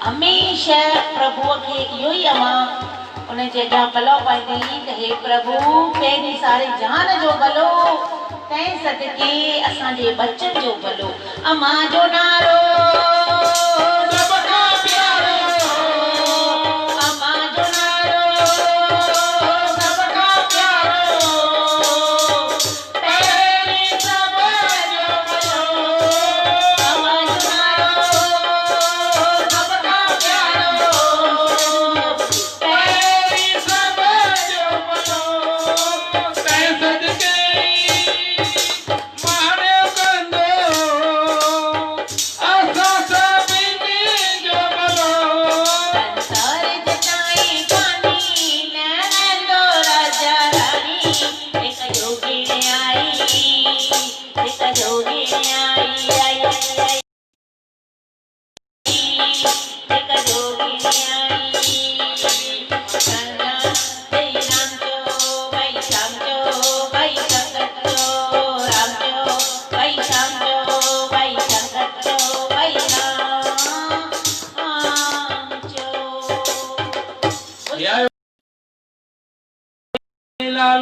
हमेशा प्रभु के इहो ई अमा उन जे अॻियां पलव पाईंदी त हे प्रभु पहिरीं सारे जहान जो भलो तंहिं सदके असांजे बचन जो भलो अमा जो नारो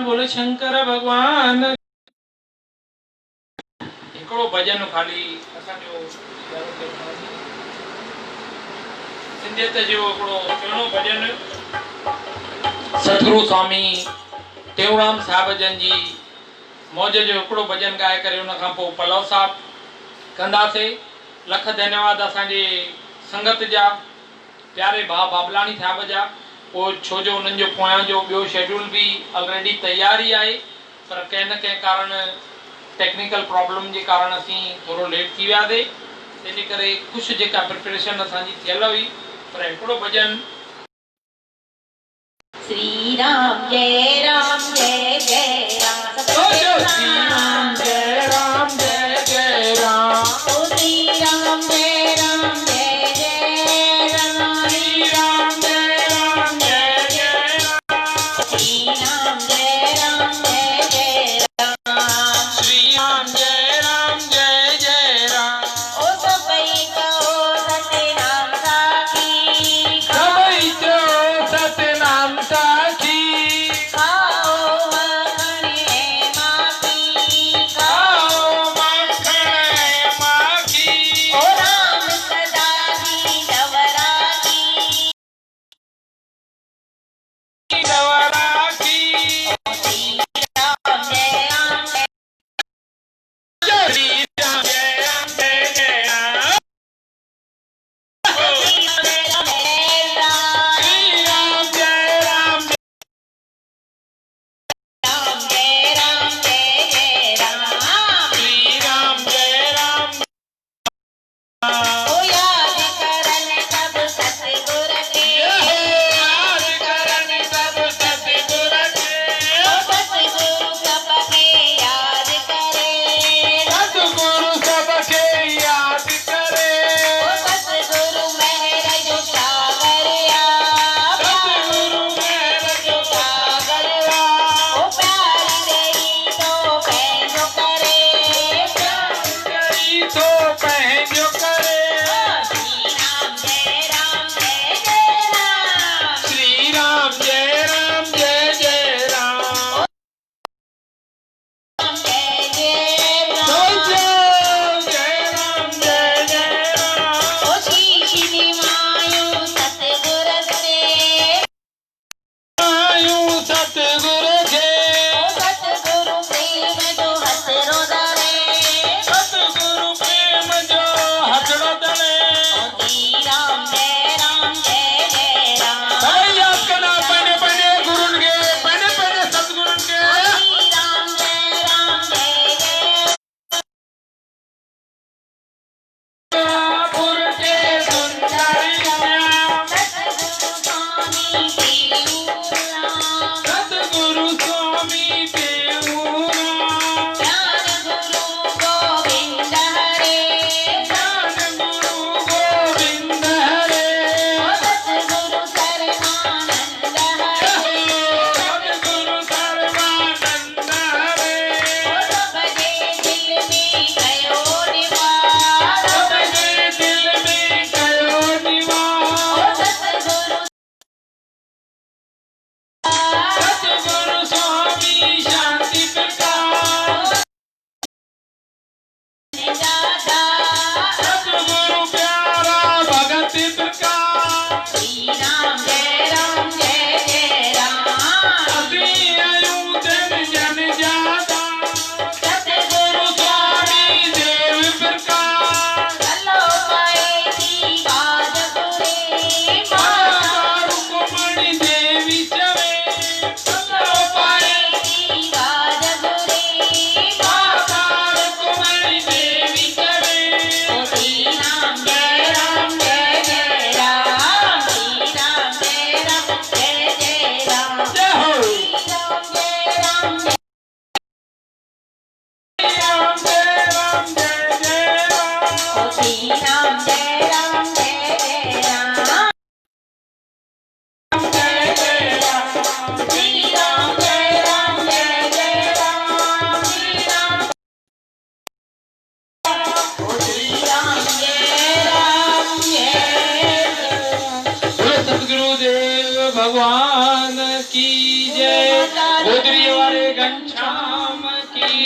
बोले शंकर भगवान एकड़ो भजन खाली असांजो सिंधियत जो एकड़ो चवणो भजन सतगुरु स्वामी टेऊराम साहब जन जी मौज जो एकड़ो भजन गाए करे उन खां पोइ पलव साहब कंदासे। लख धन्यवाद असांजे संगत जा प्यारे भाउ बाबलाणी साहब जा छो जो उन्हनि जो पोयां जो ॿियो शेड्यूल भी ऑलरेडी तैयार ही आहे पर कंहिं न कंहिं कारण टेक्निकल प्रॉब्लम जे कारण असीं थोरो लेट थी वियासीं इन करे कुछ जेका प्रिपरेशन असांजी थियल हुई पर हिकिड़ो भजन श्री राम जय राम जय जय राम श्री राम जय राम जय जय राम श्री राम जय राम जय जय राम श्री राम जय राम जय जय श्री राम जय राम जय जय राम श्री राम जय राम जय जय राम ओ सबई कहो सतनाम साखी सबई चो सतनाम साखी खाओ मखण है माखी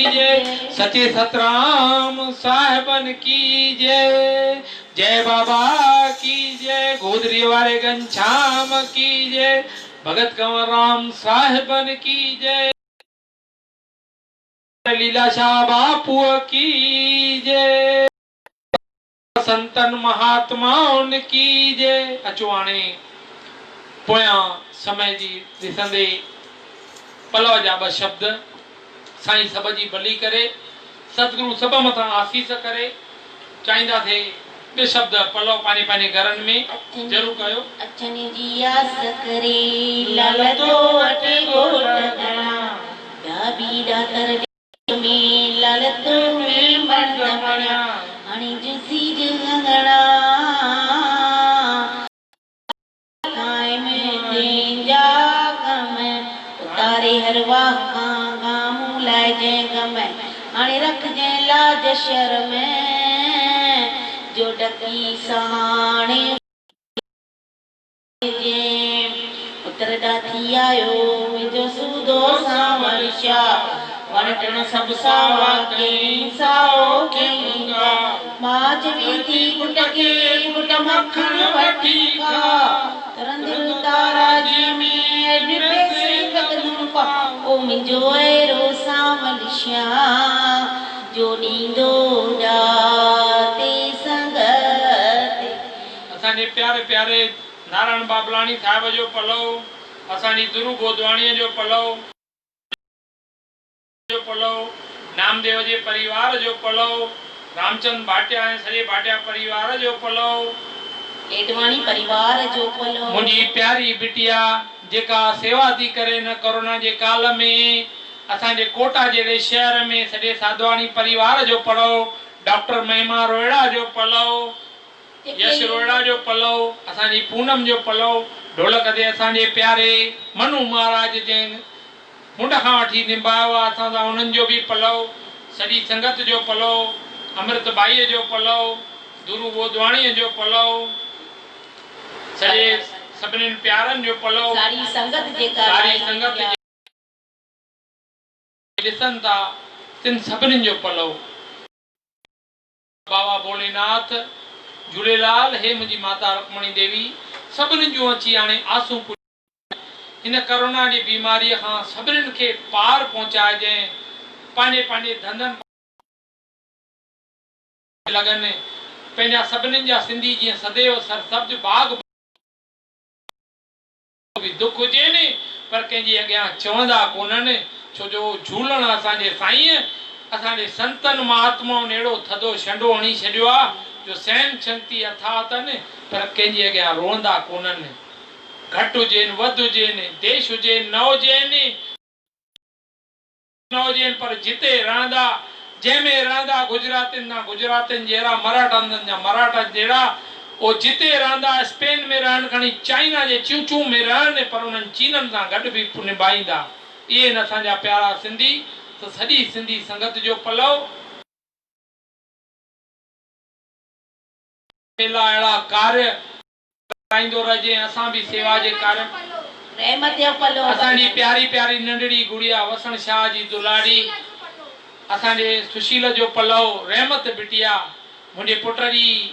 जय, सचे सतराम साहिबन की जय, जय बाबा की जय, गोदरी वाले घनश्याम की जय, भगत कंवर राम साहिबन की जय, लीलाशाह बापू की जय, संतन महात्माउन की जय। अचो हाणे पोयां समय जी ॾिसंदे पलव जा ॿ शब्द साईं सभ जी भली करे, सतगुरु सभ मथां आसीस करे, चाहींदासीं ॿ शब्द पलव पंहिंजे पंहिंजे घरनि में ज़रूरु कयो। अचनि जी आस करे लाल तो अटे गोट घणा, ॾाबी ॾातर में लाल तो में मर्द बणिया, हाणे जुसी जंगणा कायम तेंजा कम उतारे हर वाह खां गामू लाए जंहिं गम, हाणे रख जंहिं लाज शर्म जो डकी सहाणे उतर ॾाथी आयो मुंहिंजो सूदो सावण शाह, वणटण सभु सावा कई साओ कयूंगा, मां चवी थी पुट खे पुट मखण वठी खा, तरंदिल तारा जी में अॼु पैसे कदम पा, ओ मुंहिंजो अहिड़ो सावण शाह जो ॾींदो ॾाते संगत। असांजे प्यारे प्यारे नारायण बाबलाणी साहिब जो पलव, असांजी दुरू गोदवाणीअ जो पलव, नामदेव जे परिवार जो पलव, रामचंद भाटिया ऐं सॼे भाटिया परिवार जो पलव, एडवाणी परिवार जो पलव, मुंहिंजी प्यारी बिटिया जेका सेवा थी करे न कोरोना जे काल में असांजे कोटा जहिड़े शहर में, सॼे साधवाणी परिवार जो पलव, डॉक्टर महिमा रोहिड़ा जो पलव, यश रोहिड़ा जो पलव, असांजी पूनम जो पलव, ढोलक ते असांजे प्यारे मनु महाराज जे मुंड खां वठी निभायो आहे असां सां, उन्हनि जो बि पलव, सॼी संगत जो पलव, अमृत बाईअ जो पलव, गुरु गोदवाणीअ जो पलव, सॼे सभिनीनि प्यारनि जो पलव, सारी संगत जेका सारी संगत ॾिसनि था तिन सभिनीनि जो पलव। बाबा भोलेनाथ झूलेलाल हे मुंहिंजी माता रुक्मणी देवी सभिनीनि जूं अची हाणे आसूं हिन कोरोना जी बीमारीअ खां सभिनीनि खे पार पहुचाइजांइ, पंहिंजे पंहिंजे धंधनि लॻनि, पंहिंजा सभिनीनि जा सिंधी जीअं सदैव सरसब्ज बाग दुख हुजे नी पर कंहिंजी अॻियां चवंदा कोन्हनि, छो जो झूलण असांजे साईं असांजे संतनि महात्माउनि अहिड़ो थधो छंडो हणी छॾियो आहे जो सहन शक्ति अथाह अथनि पर कंहिंजी अॻियां रोअंदा कोन्हनि। घटि हुजेनि वधि हुजेनि, देश हुजेनि न हुजेनि पर जिते रहंदा, जंहिंमें रहंदा गुजरातियुनि जा गुजरातियुनि जहिड़ा, मराठनि जा मराठा जहिड़ा, ओ जिते रहंदा, स्पेन में रहनि खणी चाइना जे चूचू में रहनि पर उन्हनि चीननि सां गॾु बि निभाईंदा। इहे न असांजा प्यारा सिंधी, त सॼी सिंधी संगत जो पलव अहिड़ा कार्य कराईंदो रहिजे, असां बि सेवा जे कार्य। रहमत जो पलव, असांजी प्यारी प्यारी नंढड़ी गुड़िया वसण शाह जी दुलाड़ी, असांजे सुशील जो पलव, रहमत बिटिया, मुंहिंजे पुट जी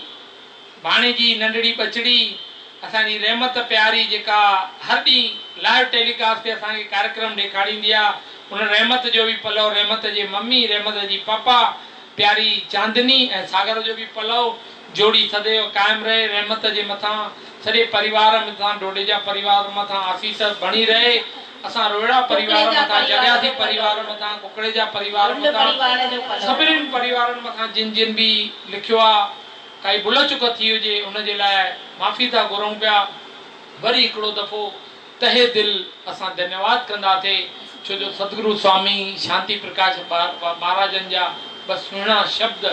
भाणे जी नंढड़ी बचड़ी, असांजी रहमत प्यारी जेका हर ॾींहुं लाइव टेलीकास्ट ते असांखे कार्यक्रम ॾेखारींदी आहे, उन रहमत जो बि पलव, रहमत जे मम्मी, रहमत जी पापा प्यारी चांदनी ऐं सागर जो बि पलव, जोड़ी सदैव कायम रहे, रहमत जे मथां सॼे परिवार मथां, डोडेजा परिवार मथां आसीस बणी रहे, असां रोहिड़ा परिवार मथां, जॻियासी परिवार मथां, कुकड़ेजा परिवार मथां, सभिनीनि परिवारनि मथां जिन जिन बि लिखियो आहे, काई भुल चुक थी हुजे उनजे लाइ माफ़ी था घुरूं पिया। वरी हिकिड़ो दफ़ो तहे दिलि असां धन्यवाद कंदासीं, छो जो सतगुरु स्वामी शांति प्रकाश महाराजनि जा ॿ सुहिणा शब्द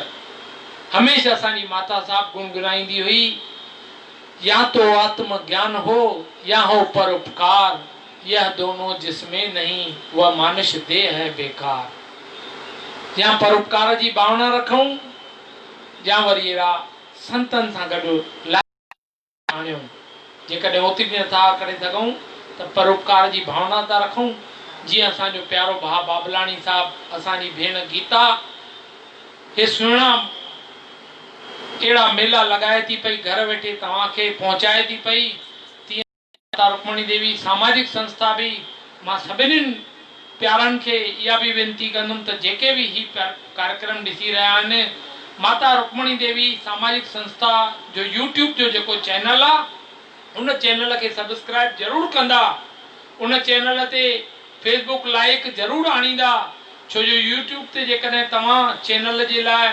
हमेशह असांजी माता साहब गुनगुनाईंदी हुई, या तो आत्म ज्ञान हो या हो परोपकार, यह दोनों जिसमें नहीं वह मानुष देह है बेकार। या परोपकार जी भावना रखूं या वरी अहिड़ा संतनि सां गॾु आणियूं, जेकॾहिं ओतिरी नथा करे सघूं त परोपकार जी भावना था रखूं जीअं असांजो प्यारो भाउ बाबलाणी साहब, असांजी भेण गीता हे सुहिणा अहिड़ा मेला लगाए थी पई, घर वेठे तव्हांखे पहुचाए थी पई। तीअं माता रुक्मणी देवी सामाजिक संस्था भी मां सभिनीनि प्यारनि खे इहा भी वेनती कंदुमि त जेके भी ही कार्यक्रम ॾिसी रहिया आहिनि, माता रुक्मणी देवी सामाजिक संस्था जो यूट्यूब जो जेको चैनल आहे उन चैनल खे सब्सक्राइब ज़रूरु कंदा, उन चैनल ते फेसबुक लाइक ज़रूरु आणींदा, छो जो यूट्यूब ते जेकॾहिं तव्हां चैनल जे लाइ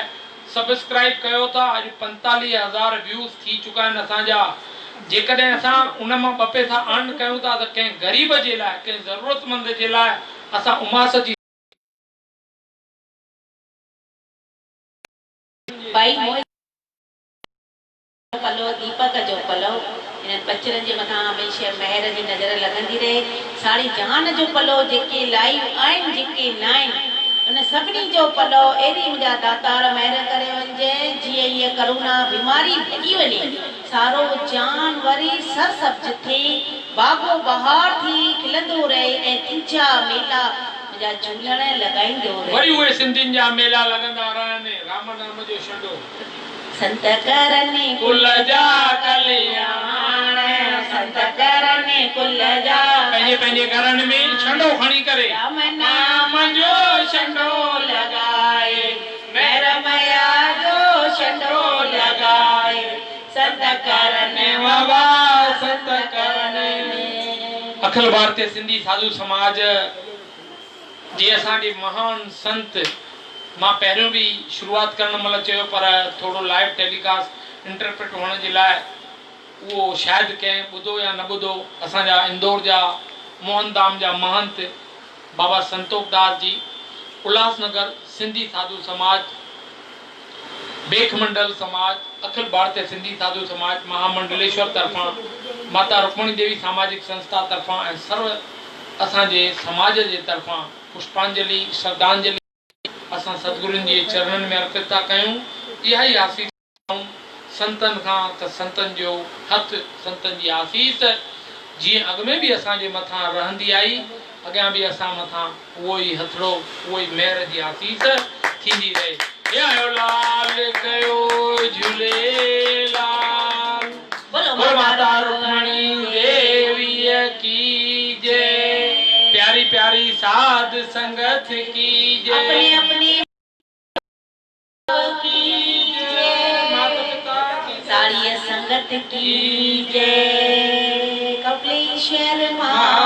सब्सक्राइब कयो था, अॼु 45,000 व्यूज़ थी चुका आहिनि असांजा। जेकॾहिं असां उन मां 2 पैसा अर्न कयूं था त कंहिं ग़रीब जे लाइ, कंहिं ज़रूरतमंद जे लाइ असां उमास जी भाई पलो दीपक जो पलो इन बचरनि जे मथां हमेशह महर जी नज़र लॻंदी रहे। साड़ी जहान जो पलो जेके लाइव आहिनि, जेके न आहिनि, उन सभिनी जो पलो एॾी मुंहिंजा दातार महर करे वञे जीअं हीअ करोना बीमारी भॼी वञे, सारो जान वरी सरसब्ज थिए, बागो बहार थी खिलंदो रहे ऐं तिंजा मेला मुंहिंजा झूलण लॻाईंदो रहे। वरी उहे सिंधियुनि जा मेला लॻंदा रहनि, राम नाम जो छंडो संत करने कुल जा कल्याण, संत करने कुल जा पंहिंजे पंहिंजे घरनि में छंडो खणी करे राम नाम जो छंडो लगाए, मैरमया जो छंडो लगाए, संत करने बाबा संत करने। अखिल भारतीय सिंधी साधु समाज जे असांजे महान संत, मां पहिरियों भी शुरुआत करण महिल चयो, पर थोड़ो लाइव टेलीकास्ट इंटरप्रेट होने जे लाइ उहो शायदि कंहिं ॿुधो या न ॿुधो। असांजा इंदौर जा मोहनधाम जा महंत बाबा संतोख दास जी, उल्हासनगर सिंधी साधु समाज, बेख मंडल समाज, अखिल भारतीय सिंधी साधु समाज महामंडलेश्वर तरफां, माता रुक्मणी देवी सामाजिक संस्था तरफां ऐं सर्व असांजे समाज जे तरफां पुष्पांजलि श्रद्धांजलि असां सतगुरुनि जे चरणनि में अर्पित था कयूं। इहा ई आसीस संतनि खां त संतनि जो हथ, संतनि जी आसीस जीअं अॻ में बि असांजे मथां रहंदी आई, अॻियां बि असां मथां उहो ई हथड़ो, उहो ई महर जी आसीस थींदी रहे। जय लाल कयो झूलेलाल, बोलो माता रुक्मणी देवीअ की जय, प्यारी प्यारी साध संगत की जय, अपने अपने की जय, माता पिता की सारी संगत की जय, कपिलेश्वर माँ